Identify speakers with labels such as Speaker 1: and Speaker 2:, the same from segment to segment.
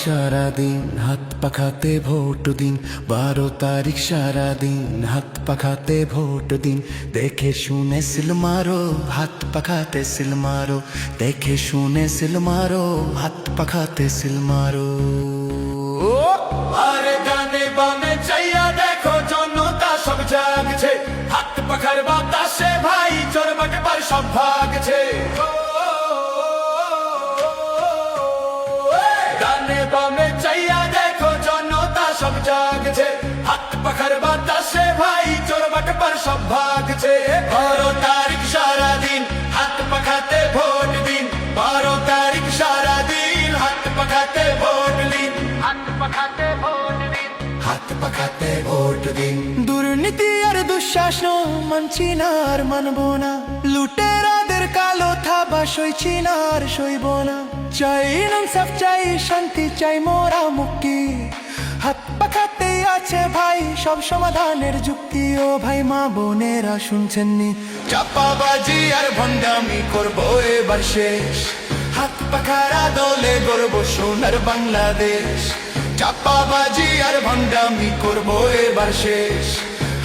Speaker 1: সারাদিন হাত পাখাতে ভোট দিন, 12 তারিখ সারাদিন হাত পাখাতে ভোট দিন। দেখে শুনে সিল মারো, হাত পাখাতে সিল মারো। দেখে শুনে সিল মারো, হাত পাখাতে সিল মারো।
Speaker 2: আরে ডানে বামে চাইয়া দেখো, জনতা সব জাগছে। হাত পাখার বাতাসে ভাই চোর বাটপার সব ভাগছে। ডানে বামে চাইয়া দেখো, জনতা সব জাগছে। হাত পাখার বাতাসে ভাই চোর বাটপার সব ভাগছে। 12 তারিখ সারাদিন হাত পাখাতে ভোট দিন। 12 তারিখ সারাদিন হাত পাখাতে ভোট দিন। হাত পাখাতে ভোট দিন। হাত পাখাতে ভোট দিন।
Speaker 1: দুর্নীতি আর দুঃশাসন মানছি না আর মানবো না। লুটেরাদের কালো থাবা সইছি না আর সইব না। চাই ইনসাফ, চাই শান্তি, চাই মোরা মুক্তি। হাত পাখাতে আছে ভাই সব সমাধানের যুক্তি। ও ভাই মা বোনেরা শুনছেন নি,
Speaker 2: চাপাবাজি আর ভণ্ডামি করবো এবার শেষ। হাত পাখারা দলে গর্ব সোনার বাংলাদেশ। চাপাবাজি আর ভণ্ডামি করবো এবার শেষ।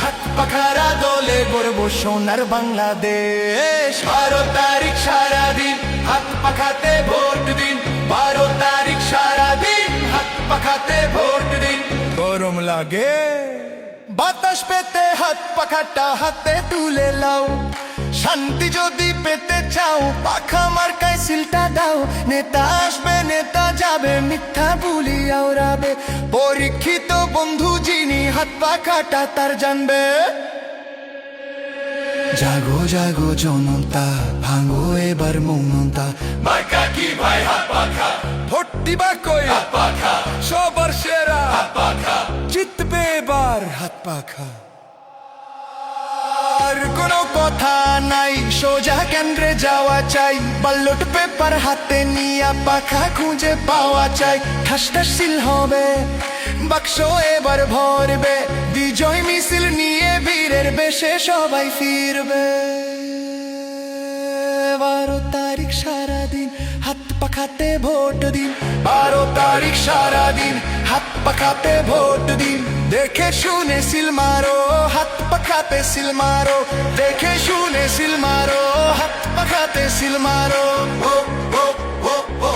Speaker 2: হাত পাখারা দলে গর্ব সোনার বাংলাদেশ। 12 তারিখ সারাদিন হাত পাখাতে ভোট দিন। 12 তারিখ সারাদিন হাত পাখাতে ভোট দিন।
Speaker 1: গরম লাগে বাতাস পেতে হাত পাখাটা হাতে তুলে লাও। শান্তি যদি পেতে চাও পাখা মার্কায় সিলটা দাও। নেতা আসবে নেতা যাবে, মিথ্যা বুলি আওড়াবে। পরীক্ষিত বন্ধু যিনি হাত পাখাটা তার জানবে। জাগো জাগো জনতা, ভাঙো এবার মৌনতা।
Speaker 2: মার্কা কি ভাই হাত পাখা,
Speaker 1: ভোট দিবা কই
Speaker 2: হাত পাখা,
Speaker 1: সবার সেরা
Speaker 2: হাত পাখা।
Speaker 1: জিতবে এবার হাত পাখা। আর কোনো কথা নাই, সোজা কেন্দ্রে যাওয়া চাই। ব্যালট পেপার হাতে নিয়ে পাখা খুঁজে পাওয়া চাই। ঠাস ঠাস সিল হবে, বাক্স এবার ভরবে। বিজয় মিছিল নিয়ে বীরের বেশে সবাই ফিরবে। 12 তারিখ সারাদিন হাত পাখাতে ভোট দিন। 12 তারিখ সারাদিন হাত পাখাতে ভোট দিন। দেখে শুনে সিল মারো, হাত পাখাতে সিল মারো। দেখে শুনে সিল মারো, হাত পাখাতে সিল মারো।
Speaker 2: ও ও ও ও